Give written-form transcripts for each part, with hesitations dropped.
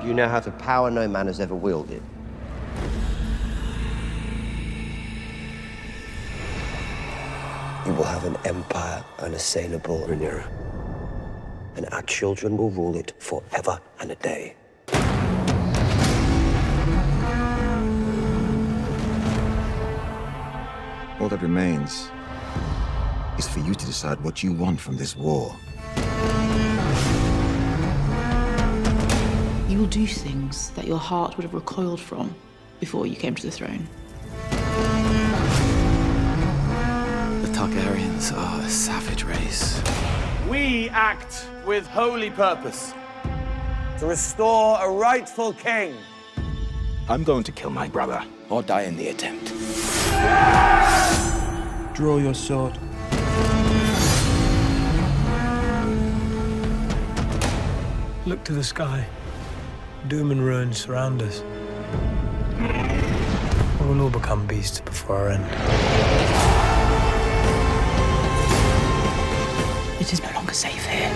You now have the power no man has ever wielded. You will have an empire unassailable, Rhaenyra. And our children will rule it forever and a day. All that remains is for you to decide what you want from this war. You will do things that your heart would have recoiled from before you came to the throne. The Targaryens are a savage race. We act with holy purpose to restore a rightful king. I'm going to kill my brother, or die in the attempt. Draw your sword. Look to the sky. Doom and ruin surround us. We will all become beasts before our end. It is no longer safe here.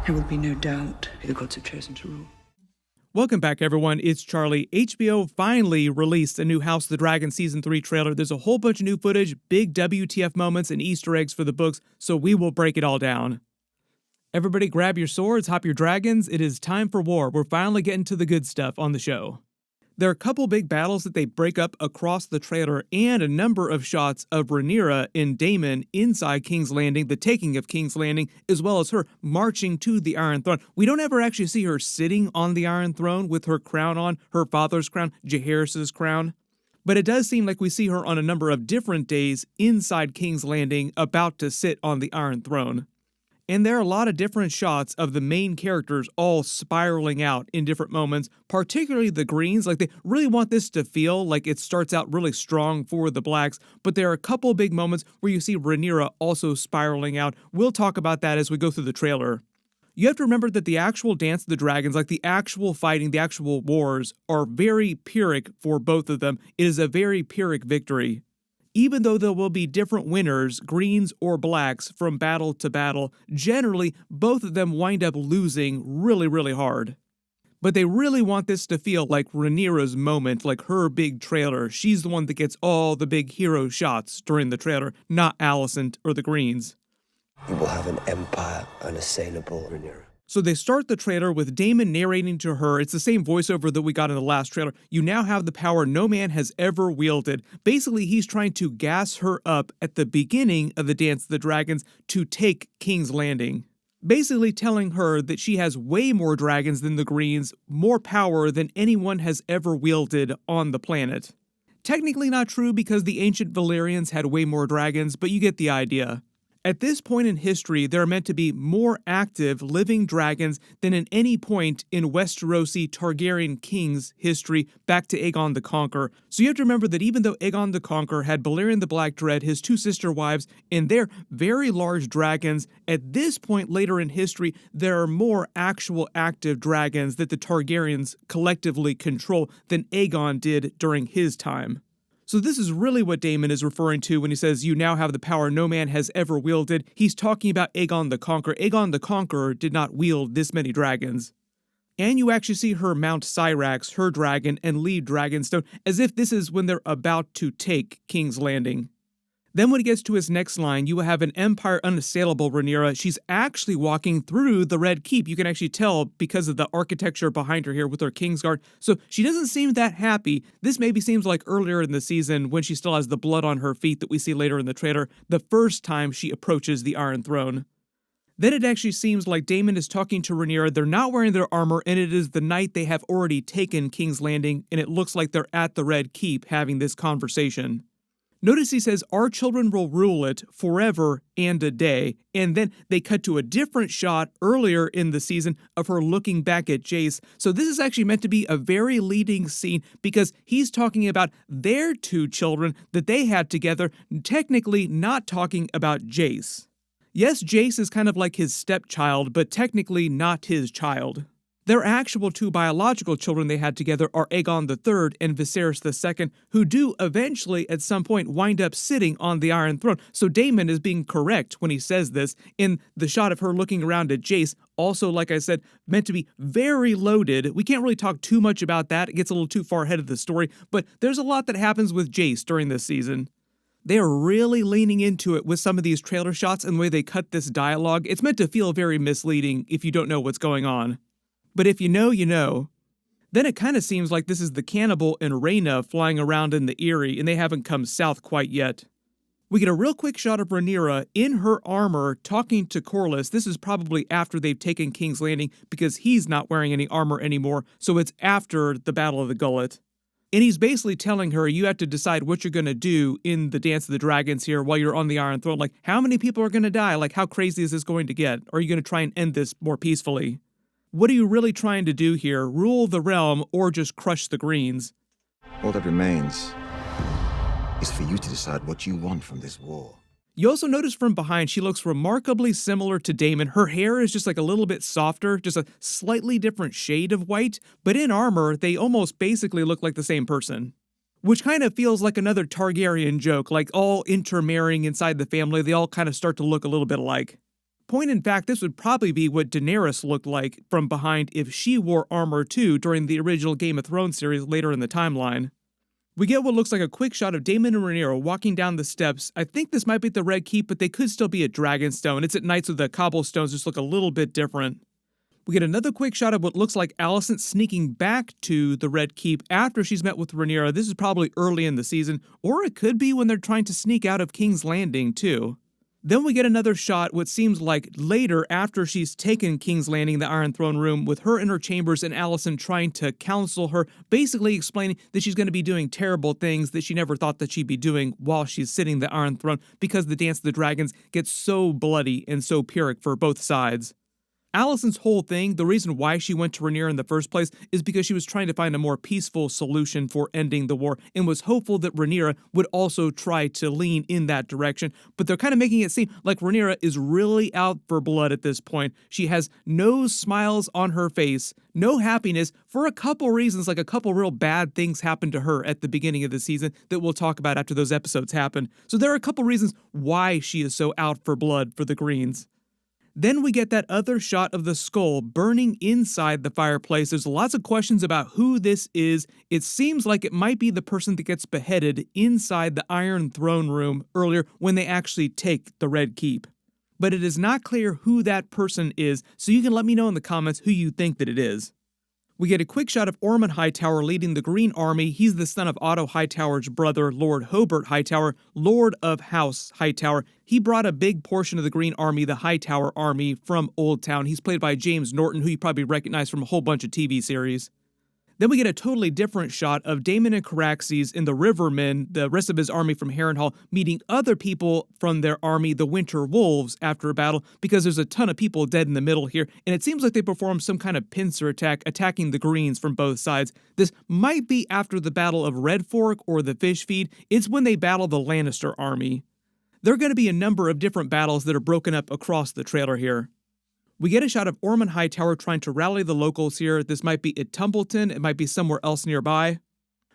There will be no doubt who the gods have chosen to rule. Welcome back, everyone. It's Charlie. HBO finally released a new House of the Dragon Season 3 trailer. There's a whole bunch of new footage, big WTF moments, and Easter eggs for the books, so we will break it all down. Everybody grab your swords, hop your dragons. It is time for war. We're finally getting to the good stuff on the show. There are a couple big battles that they break up across the trailer and a number of shots of Rhaenyra and Daemon inside King's Landing, the taking of King's Landing, as well as her marching to the Iron Throne. We don't ever actually see her sitting on the Iron Throne with her crown on, her father's crown, Jaehaerys' crown. But it does seem like we see her on a number of different days inside King's Landing about to sit on the Iron Throne. And there are a lot of different shots of the main characters all spiraling out in different moments, particularly the Greens. Like, they really want this to feel like it starts out really strong for the Blacks, but there are a couple big moments where you see Rhaenyra also spiraling out. We'll talk about that as we go through the trailer. You have to remember that the actual Dance of the Dragons, like the actual fighting, the actual wars, are very Pyrrhic for both of them. It is a very Pyrrhic victory. Even though there will be different winners, Greens or Blacks, from battle to battle, generally, both of them wind up losing really, really hard. But they really want this to feel like Rhaenyra's moment, like her big trailer. She's the one that gets all the big hero shots during the trailer, not Alysanne or the Greens. You will have an empire unassailable, Rhaenyra. So they start the trailer with Daemon narrating to her. It's the same voiceover that we got in the last trailer. You now have the power no man has ever wielded. Basically, he's trying to gas her up at the beginning of the Dance of the Dragons to take King's Landing. Basically telling her that she has way more dragons than the Greens, more power than anyone has ever wielded on the planet. Technically not true because the ancient Valyrians had way more dragons, but you get the idea. At this point in history, there are meant to be more active living dragons than at any point in Westerosi Targaryen kings' history back to Aegon the Conqueror. So you have to remember that even though Aegon the Conqueror had Balerion the Black Dread, his two sister wives, and their very large dragons, at this point later in history, there are more actual active dragons that the Targaryens collectively control than Aegon did during his time. So this is really what Daemon is referring to when he says, you now have the power no man has ever wielded. He's talking about Aegon the Conqueror. Aegon the Conqueror did not wield this many dragons. And you actually see her mount Syrax, her dragon, and lead Dragonstone, as if this is when they're about to take King's Landing. Then when he gets to his next line, you will have an empire unassailable Rhaenyra. She's actually walking through the Red Keep. You can actually tell because of the architecture behind her here with her Kingsguard. So she doesn't seem that happy. This maybe seems like earlier in the season when she still has the blood on her feet that we see later in the trailer, the first time she approaches the Iron Throne. Then it actually seems like Daemon is talking to Rhaenyra. They're not wearing their armor, and it is the night they have already taken King's Landing, and it looks like they're at the Red Keep having this conversation. Notice he says, our children will rule it forever and a day. And then they cut to a different shot earlier in the season of her looking back at Jace. So this is actually meant to be a very leading scene because he's talking about their two children that they had together, technically not talking about Jace. Yes, Jace is kind of like his stepchild, but technically not his child. Their actual two biological children they had together are Aegon III and Viserys II, who do eventually at some point wind up sitting on the Iron Throne. So Daemon is being correct when he says this in the shot of her looking around at Jace. Also, like I said, meant to be very loaded. We can't really talk too much about that. It gets a little too far ahead of the story, but there's a lot that happens with Jace during this season. They are really leaning into it with some of these trailer shots and the way they cut this dialogue. It's meant to feel very misleading if you don't know what's going on. But if you know, you know. Then it kind of seems like this is the cannibal and Rhaenyra flying around in the Eyrie, and they haven't come south quite yet. We get a real quick shot of Rhaenyra in her armor talking to Corlys. This is probably after they've taken King's Landing because he's not wearing any armor anymore, so it's after the Battle of the Gullet. And he's basically telling her, you have to decide what you're going to do in the Dance of the Dragons here while you're on the Iron Throne. Like, how many people are going to die? Like, how crazy is this going to get? Or are you going to try and end this more peacefully? What are you really trying to do here? Rule the realm or just crush the Greens? All that remains is for you to decide what you want from this war. You also notice from behind she looks remarkably similar to Daemon. Her hair is just like a little bit softer, just a slightly different shade of white, but in armor, they almost basically look like the same person. Which kind of feels like another Targaryen joke, like all intermarrying inside the family, they all kind of start to look a little bit alike. Point in fact, this would probably be what Daenerys looked like from behind if she wore armor too during the original Game of Thrones series later in the timeline. We get what looks like a quick shot of Daemon and Rhaenyra walking down the steps. I think this might be at the Red Keep, but they could still be at Dragonstone. It's at night, so the cobblestones just look a little bit different. We get another quick shot of what looks like Alysanne sneaking back to the Red Keep after she's met with Rhaenyra. This is probably early in the season, or it could be when they're trying to sneak out of King's Landing too. Then we get another shot, what seems like later after she's taken King's Landing, the Iron Throne room, with her in her chambers and Alysanne trying to counsel her, basically explaining that she's going to be doing terrible things that she never thought that she'd be doing while she's sitting the Iron Throne because the Dance of the Dragons gets so bloody and so pyrrhic for both sides. Alyson's whole thing, the reason why she went to Rhaenyra in the first place, is because she was trying to find a more peaceful solution for ending the war and was hopeful that Rhaenyra would also try to lean in that direction. But they're kind of making it seem like Rhaenyra is really out for blood at this point. She has no smiles on her face, no happiness for a couple reasons, like a couple real bad things happened to her at the beginning of the season that we'll talk about after those episodes happen. So there are a couple reasons why she is so out for blood for the Greens. Then we get that other shot of the skull burning inside the fireplace. There's lots of questions about who this is. It seems like it might be the person that gets beheaded inside the Iron Throne room earlier when they actually take the Red Keep. But it is not clear who that person is, so you can let me know in the comments who you think that it is. We get a quick shot of Ormund Hightower leading the Green Army. He's the son of Otto Hightower's brother, Lord Hobart Hightower, Lord of House Hightower. He brought a big portion of the Green Army, the Hightower Army, from Old Town. He's played by James Norton, who you probably recognize from a whole bunch of TV series. Then we get a totally different shot of Daemon and Caraxes and the Rivermen, the rest of his army from Harrenhal, meeting other people from their army, the Winter Wolves, after a battle, because there's a ton of people dead in the middle here, and it seems like they performed some kind of pincer attack, attacking the Greens from both sides. This might be after the Battle of Red Fork or the Fish Feed. It's when they battle the Lannister army. There are going to be a number of different battles that are broken up across the trailer here. We get a shot of Ormund Hightower trying to rally the locals here. This might be at Tumbleton, it might be somewhere else nearby.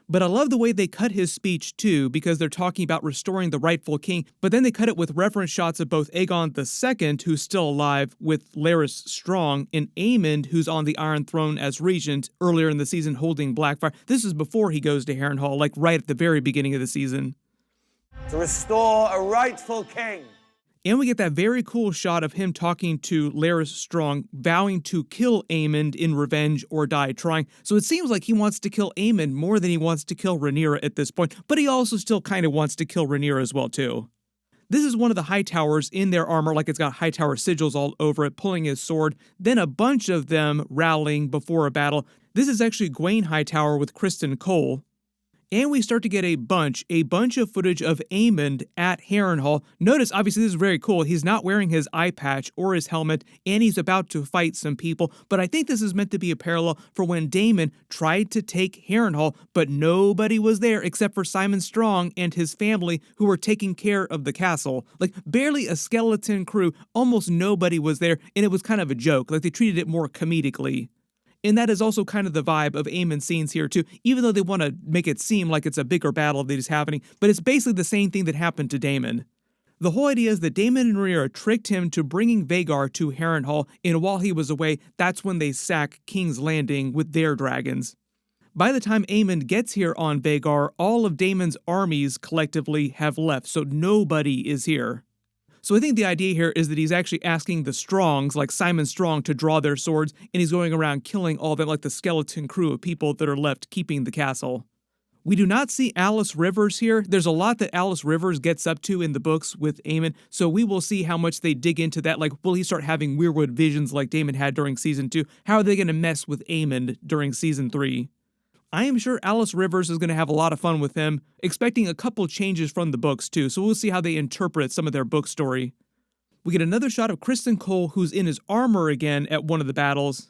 But I love the way they cut his speech too, because they're talking about restoring the rightful king, but then they cut it with reference shots of both Aegon II, who's still alive, with Larys Strong, and Aemond, who's on the Iron Throne as regent earlier in the season holding Blackfire. This is before he goes to Harrenhal, like right at the very beginning of the season. To restore a rightful king. And we get that very cool shot of him talking to Larys Strong, vowing to kill Aemond in revenge or die trying. So it seems like he wants to kill Aemond more than he wants to kill Rhaenyra at this point, but he also still kind of wants to kill Rhaenyra as well too. This is one of the Hightowers in their armor, like it's got Hightower sigils all over it, pulling his sword, then a bunch of them rallying before a battle. This is actually Gwaine Hightower with Criston Cole. And we start to get a bunch of footage of Aemond at Harrenhal. Notice, obviously, this is very cool. He's not wearing his eye patch or his helmet, and he's about to fight some people. But I think this is meant to be a parallel for when Daemon tried to take Harrenhal, but nobody was there except for Simon Strong and his family who were taking care of the castle. Like, barely a skeleton crew, almost nobody was there, and it was kind of a joke. Like, they treated it more comedically. And that is also kind of the vibe of Aemond's scenes here too, even though they want to make it seem like it's a bigger battle that is happening, but it's basically the same thing that happened to Daemon. The whole idea is that Daemon and Rhaenyra tricked him to bringing Vhagar to Harrenhal, and while he was away, that's when they sack King's Landing with their dragons. By the time Aemond gets here on Vhagar, all of Daemon's armies collectively have left, so nobody is here. So I think the idea here is that he's actually asking the Strongs, like Simon Strong, to draw their swords, and he's going around killing all of them, like the skeleton crew of people that are left keeping the castle. We do not see Alys Rivers here. There's a lot that Alys Rivers gets up to in the books with Aemond, so we will see how much they dig into that. Like, will he start having Weirwood visions like Daemon had during Season 2? How are they going to mess with Aemond during Season 3? I am sure Alys Rivers is going to have a lot of fun with him, expecting a couple changes from the books too, so we'll see how they interpret some of their book story. We get another shot of Criston Cole, who's in his armor again at one of the battles.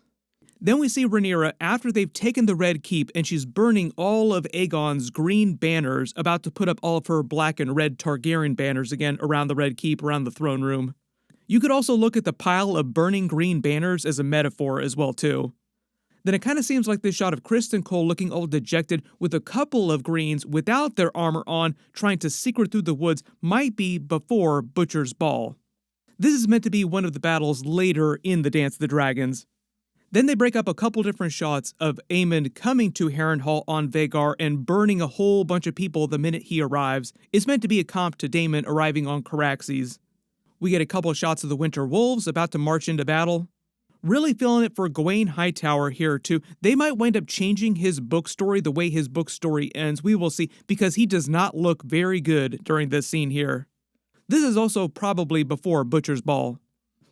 Then we see Rhaenyra after they've taken the Red Keep and she's burning all of Aegon's green banners, about to put up all of her black and red Targaryen banners again around the Red Keep, around the throne room. You could also look at the pile of burning green banners as a metaphor as well too. Then it kind of seems like this shot of Criston Cole looking all dejected with a couple of greens without their armor on, trying to secret through the woods, might be before Butcher's Ball. This is meant to be one of the battles later in the Dance of the Dragons. Then they break up a couple different shots of Aemond coming to Harrenhal on Vhagar and burning a whole bunch of people the minute he arrives. It's meant to be a comp to Daemon arriving on Caraxes. We get a couple of shots of the Winter Wolves about to march into battle. Really feeling it for Gawain Hightower here too. They might wind up changing his book story the way his book story ends. We will see, because he does not look very good during this scene here. This is also probably before Butcher's Ball.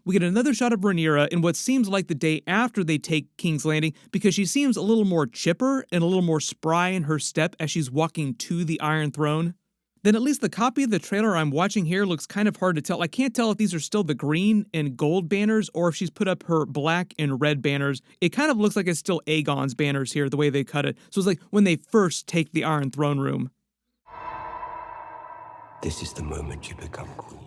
We get another shot of Rhaenyra in what seems like the day after they take King's Landing, because she seems a little more chipper and a little more spry in her step as she's walking to the Iron Throne. Then at least the copy of the trailer I'm watching here looks kind of hard to tell. I can't tell if these are still the green and gold banners or if she's put up her black and red banners. It kind of looks like it's still Aegon's banners here, the way they cut it. So it's like when they first take the Iron Throne Room. This is the moment you become queen.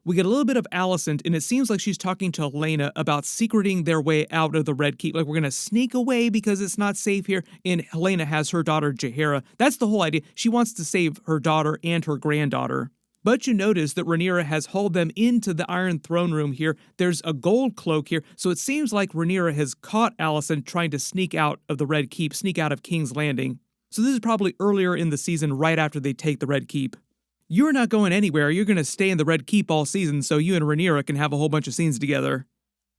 We get a little bit of Alysanne, and it seems like she's talking to Helaena about secreting their way out of the Red Keep. Like, we're going to sneak away because it's not safe here. And Helaena has her daughter Jaehaera. That's the whole idea. She wants to save her daughter and her granddaughter. But you notice that Rhaenyra has hauled them into the Iron Throne Room here. There's a gold cloak here, so it seems like Rhaenyra has caught Alysanne trying to sneak out of the Red Keep, sneak out of King's Landing. So this is probably earlier in the season, right after they take the Red Keep. You're not going anywhere. You're going to stay in the Red Keep all season so you and Rhaenyra can have a whole bunch of scenes together.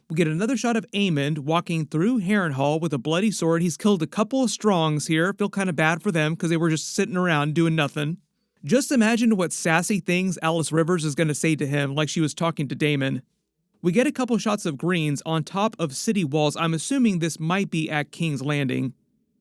We get another shot of Aemond walking through Harrenhal with a bloody sword. He's killed a couple of Strongs here. Feel kind of bad for them because they were just sitting around doing nothing. Just imagine what sassy things Alys Rivers is going to say to him like she was talking to Daemon. We get a couple shots of greens on top of city walls. I'm assuming this might be at King's Landing.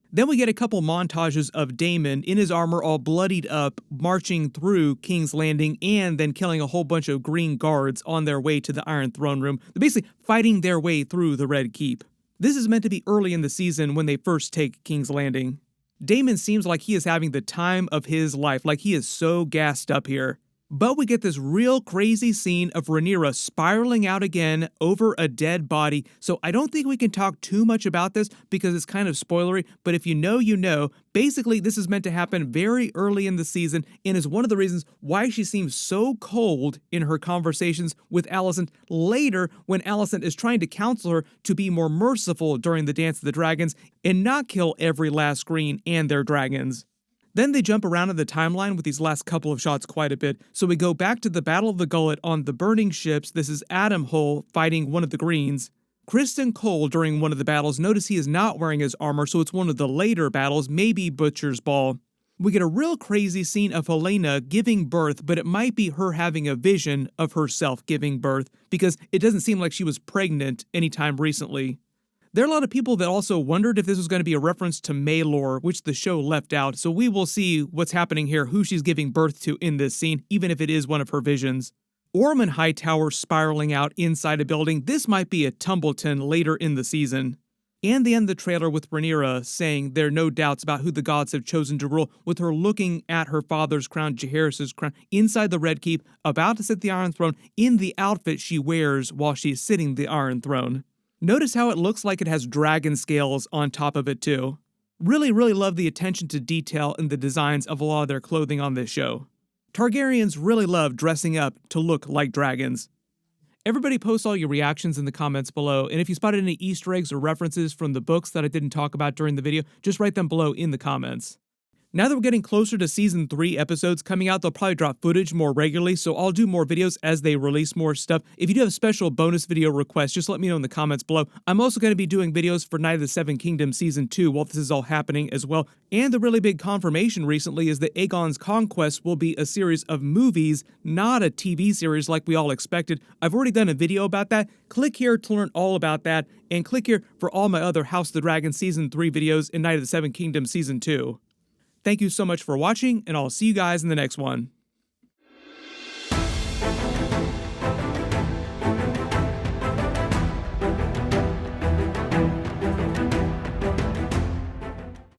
Then we get a couple montages of Daemon in his armor all bloodied up, marching through King's Landing and then killing a whole bunch of green guards on their way to the Iron Throne Room. They're basically fighting their way through the Red Keep. This is meant to be early in the season when they first take King's Landing. Daemon seems like he is having the time of his life, like he is so gassed up here. But we get this real crazy scene of Rhaenyra spiraling out again over a dead body, so I don't think we can talk too much about this because it's kind of spoilery, but if you know, you know. Basically, this is meant to happen very early in the season and is one of the reasons why she seems so cold in her conversations with Alysanne later when Alysanne is trying to counsel her to be more merciful during the Dance of the Dragons and not kill every last green and their dragons. Then they jump around in the timeline with these last couple of shots quite a bit. So we go back to the Battle of the Gullet on the burning ships. This is Harrenhal fighting one of the Greens. Criston Cole during one of the battles. Notice he is not wearing his armor, so it's one of the later battles, maybe Butcher's Ball. We get a real crazy scene of Helaena giving birth, but it might be her having a vision of herself giving birth, because it doesn't seem like she was pregnant anytime recently. There are a lot of people that also wondered if this was going to be a reference to Maelor, which the show left out, so we will see what's happening here, who she's giving birth to in this scene, even if it is one of her visions. Ormund Hightower spiraling out inside a building. This might be a Tumbleton later in the season. And the end of the trailer with Rhaenyra saying there are no doubts about who the gods have chosen to rule, with her looking at her father's crown, Jaehaerys' crown, inside the Red Keep, about to sit the Iron Throne, in the outfit she wears while she's sitting the Iron Throne. Notice how it looks like it has dragon scales on top of it too. Really love the attention to detail in the designs of a lot of their clothing on this show. Targaryens really love dressing up to look like dragons. Everybody post all your reactions in the comments below, and if you spotted any Easter eggs or references from the books that I didn't talk about during the video, just write them below in the comments. Now that we're getting closer to Season 3 episodes coming out, they'll probably drop footage more regularly, so I'll do more videos as they release more stuff. If you do have special bonus video requests, just let me know in the comments below. I'm also going to be doing videos for Night of the Seven Kingdoms Season 2 while this is all happening as well. And the really big confirmation recently is that Aegon's Conquest will be a series of movies, not a TV series like we all expected. I've already done a video about that. Click here to learn all about that, and click here for all my other House of the Dragon Season 3 videos and Night of the Seven Kingdoms Season 2. Thank you so much for watching, and I'll see you guys in the next one.